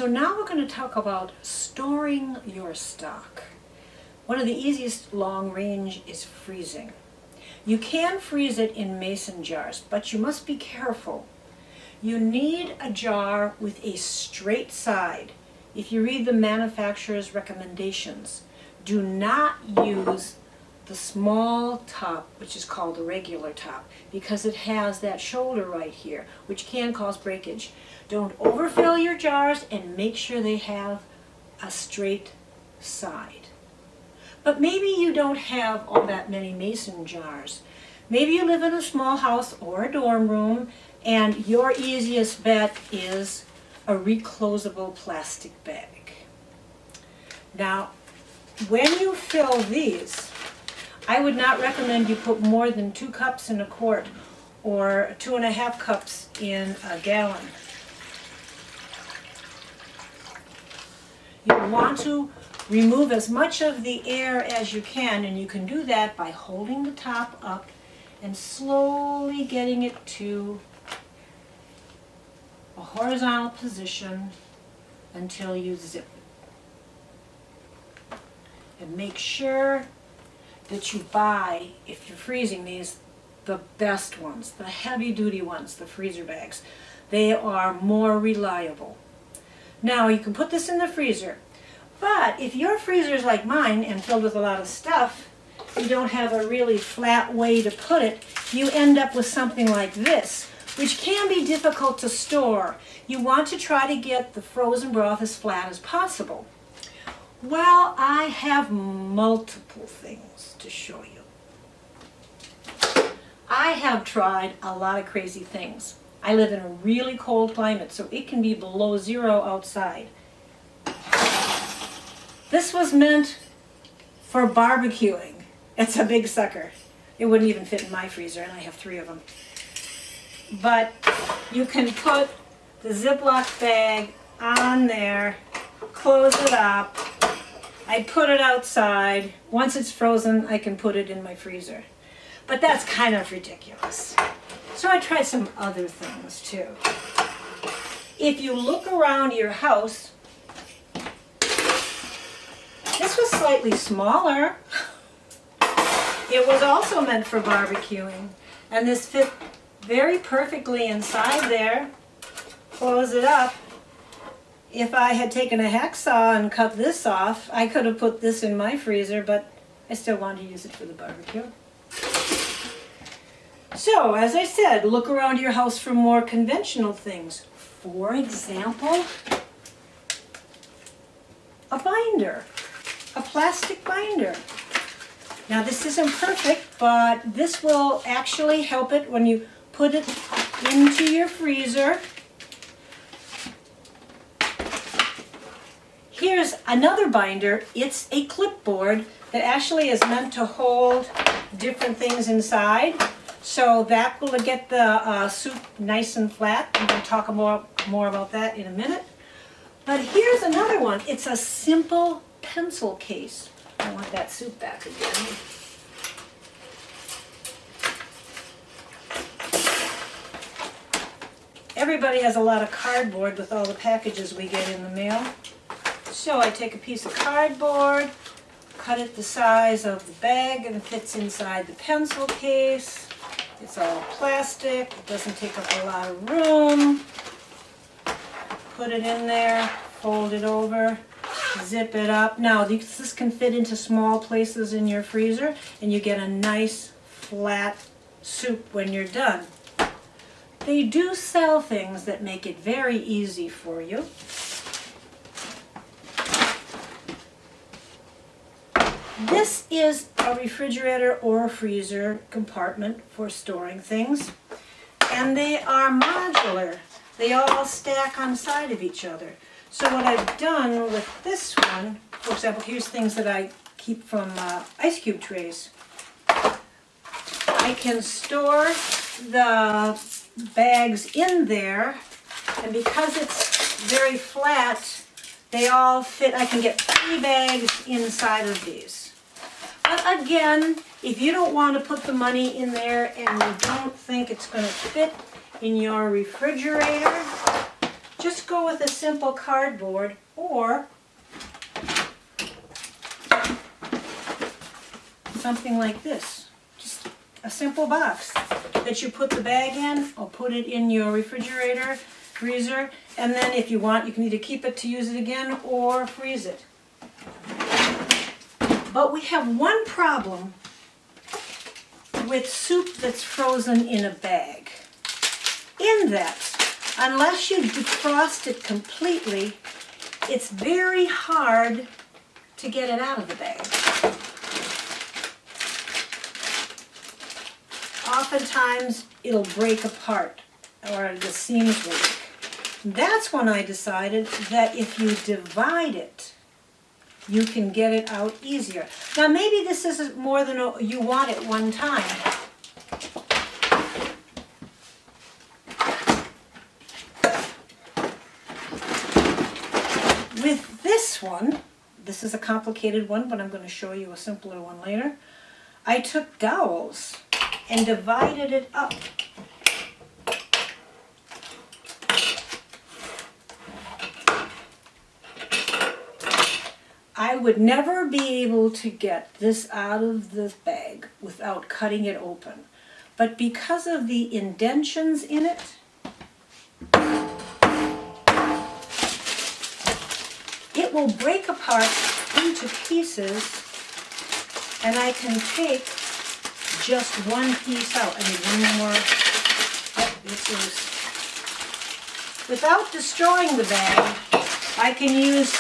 So now we're going to talk about storing your stock. One of the easiest long range is freezing. You can freeze it in mason jars, but you must be careful. You need a jar with a straight side. If you read the manufacturer's recommendations, do not use the small top, which is called the regular top, because it has that shoulder right here, which can cause breakage. Don't overfill your jars, and make sure they have a straight side. But maybe you don't have all that many mason jars. Maybe you live in a small house or a dorm room, and your easiest bet is a reclosable plastic bag. Now, when you fill these, I would not recommend you put more than 2 cups in a quart or 2.5 cups in a gallon. You want to remove as much of the air as you can, and you can do that by holding the top up and slowly getting it to a horizontal position until you zip it. And make sure that you buy, if you're freezing these, the best ones, the heavy duty ones, the freezer bags. They are more reliable. Now you can put this in the freezer, but if your freezer is like mine and filled with a lot of stuff, you don't have a really flat way to put it, you end up with something like this, which can be difficult to store. You want to try to get the frozen broth as flat as possible. Well, I have multiple things to show you. I have tried a lot of crazy things. I live in a really cold climate, so it can be below 0 outside. This was meant for barbecuing. It's a big sucker. It wouldn't even fit in my freezer, and I have 3 of them. But you can put the Ziploc bag on there, close it up. I put it outside. Once it's frozen, I can put it in my freezer. But that's kind of ridiculous. So I tried some other things too. If you look around your house, this was slightly smaller. It was also meant for barbecuing, and this fit very perfectly inside there. Close it up. If I had taken a hacksaw and cut this off, I could have put this in my freezer, but I still wanted to use it for the barbecue. So, as I said, look around your house for more conventional things. For example, a binder, a plastic binder. Now this isn't perfect, but this will actually help it when you put it into your freezer. Here's another binder. It's a clipboard that actually is meant to hold different things inside. So that will get the soup nice and flat. I'm going to talk more about that in a minute. But here's another one. It's a simple pencil case. I want that soup back again. Everybody has a lot of cardboard with all the packages we get in the mail. So I take a piece of cardboard, cut it the size of the bag, and it fits inside the pencil case. It's all plastic, it doesn't take up a lot of room. Put it in there, fold it over, zip it up. Now this can fit into small places in your freezer, and you get a nice flat soup when you're done. They do sell things that make it very easy for you. This is a refrigerator or a freezer compartment for storing things, and they are modular. They all stack on side of each other. So what I've done with this one, for example, here's things that I keep from ice cube trays. I can store the bags in there, and because it's very flat, they all fit. I can get 3 bags inside of these. But again, if you don't want to put the money in there and you don't think it's going to fit in your refrigerator, just go with a simple cardboard or something like this. Just a simple box that you put the bag in or put it in your refrigerator, freezer, and then if you want, you can either keep it to use it again or freeze it. But we have one problem with soup that's frozen in a bag, in that unless you defrost it completely, it's very hard to get it out of the bag. Oftentimes it'll break apart or the seams will leak. That's when I decided that if you divide it, you can get it out easier. Now maybe this isn't more than you want at one time. With this one, this is a complicated one, but I'm going to show you a simpler one later. I took dowels and divided it up. I would never be able to get this out of the bag without cutting it open. But because of the indentions in it, it will break apart into pieces, and I can take just one piece out. I need one more. Oh, it's loose. Without destroying the bag, I can use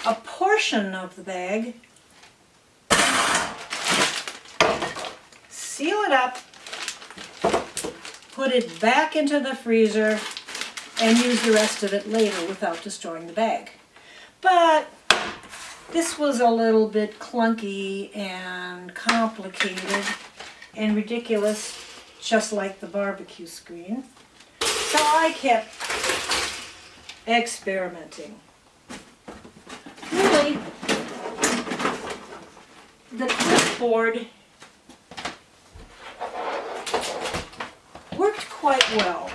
a portion of the bag, seal it up, put it back into the freezer, and use the rest of it later without destroying the bag. But this was a little bit clunky and complicated and ridiculous, just like the barbecue screen. So I kept experimenting. Really, the clipboard worked quite well.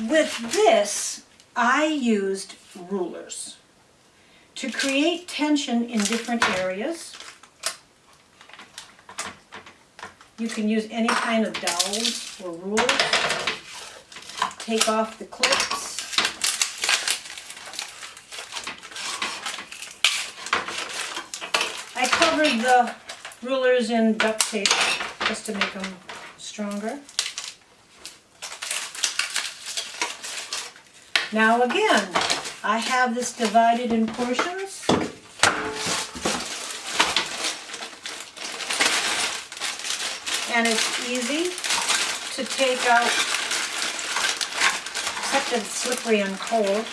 With this, I used rulers to create tension in different areas. You can use any kind of dowels or rulers. Take off the clips. I covered the rulers in duct tape just to make them stronger. Now again, I have this divided in portions. And it's easy to take out, except that it's slippery and cold,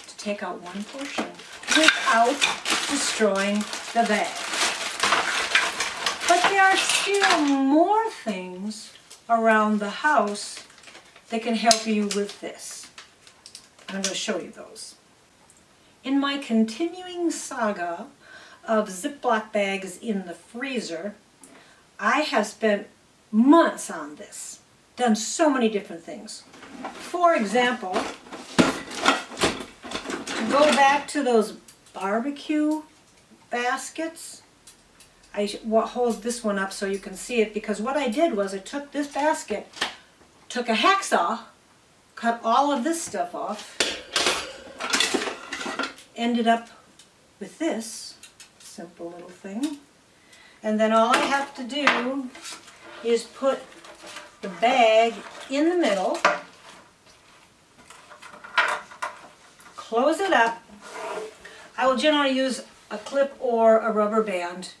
to take out one portion without destroying the bag. But there are still more things around the house that can help you with this. I'm going to show you those. In my continuing saga of Ziploc bags in the freezer, I have spent months on this, done so many different things. For example, to go back to those barbecue baskets, I hold this one up so you can see it, because what I did was I took this basket, took a hacksaw, cut all of this stuff off, ended up with this simple little thing, and then all I have to do is put the bag in the middle, close it up. I will generally use a clip or a rubber band,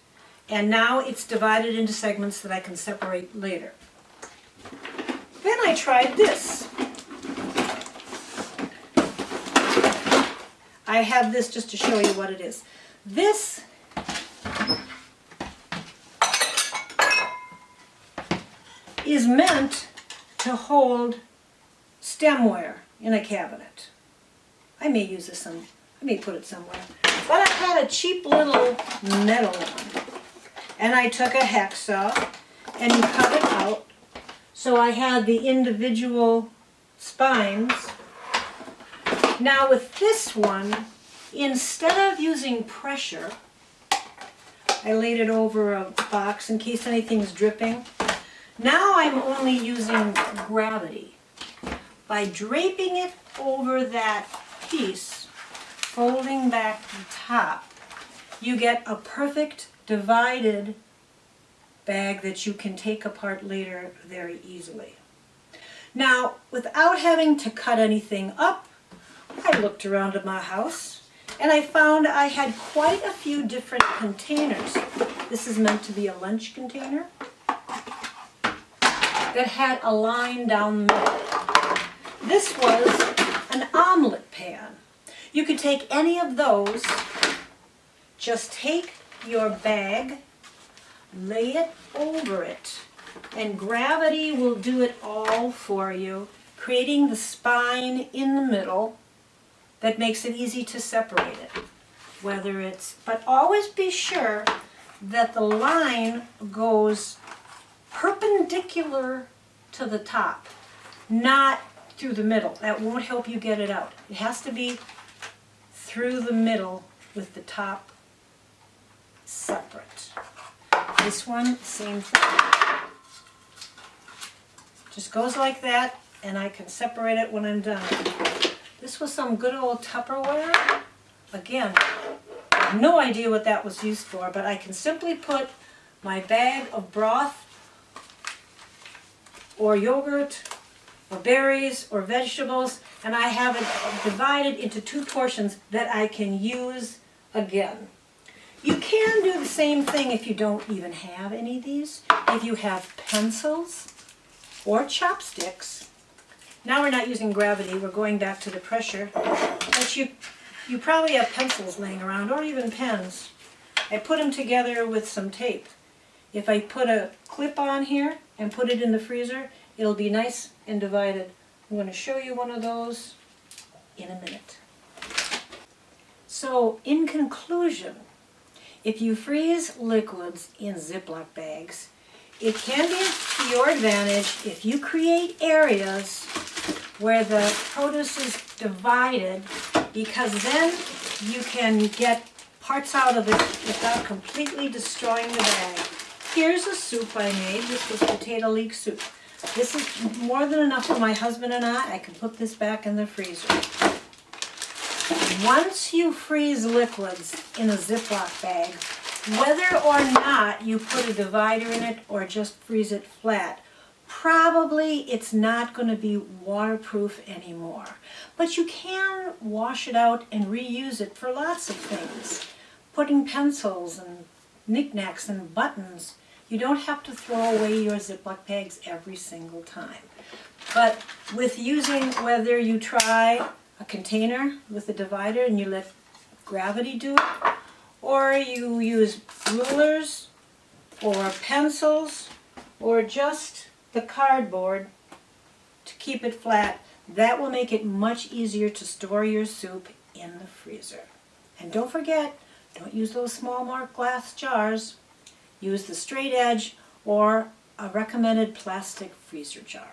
and now it's divided into segments that I can separate later. Then I tried this. I have this just to show you what it is. This is meant to hold stemware in a cabinet. I may use this I may put it somewhere. But I had a cheap little metal one. And I took a hacksaw and cut it out. So I had the individual spines. Now with this one, instead of using pressure, I laid it over a box in case anything's dripping. Now I'm only using gravity. By draping it over that piece, folding back the top, you get a perfect divided bag that you can take apart later very easily. Now, without having to cut anything up, I looked around at my house and I found I had quite a few different containers. This is meant to be a lunch container that had a line down the middle. This was an omelet pan. You could take any of those, just take your bag, lay it over it, and gravity will do it all for you, creating the spine in the middle that makes it easy to separate it. But always be sure that the line goes perpendicular to the top, not through the middle. That won't help you get it out. It has to be through the middle with the top separate. This one, same thing. Just goes like that, and I can separate it when I'm done. This was some good old Tupperware. Again, I have no idea what that was used for, but I can simply put my bag of broth or yogurt or berries or vegetables, and I have it divided into two portions that I can use again. You can do the same thing if you don't even have any of these. If you have pencils or chopsticks, now we're not using gravity, we're going back to the pressure, but you probably have pencils laying around or even pens. I put them together with some tape. If I put a clip on here and put it in the freezer, it'll be nice and divided. I'm going to show you one of those in a minute. So, in conclusion, if you freeze liquids in Ziploc bags, it can be to your advantage if you create areas where the produce is divided, because then you can get parts out of it without completely destroying the bag. Here's a soup I made. This was potato leek soup. This is more than enough for my husband and I. I can put this back in the freezer. Once you freeze liquids in a Ziploc bag, whether or not you put a divider in it or just freeze it flat, probably it's not going to be waterproof anymore. But you can wash it out and reuse it for lots of things. Putting pencils and knickknacks and buttons. You don't have to throw away your Ziploc bags every single time. But with using, whether you try a container with a divider and you let gravity do it, or you use rulers or pencils or just the cardboard to keep it flat, that will make it much easier to store your soup in the freezer. And don't forget, don't use those small marked glass jars. Use the straight edge or a recommended plastic freezer jar.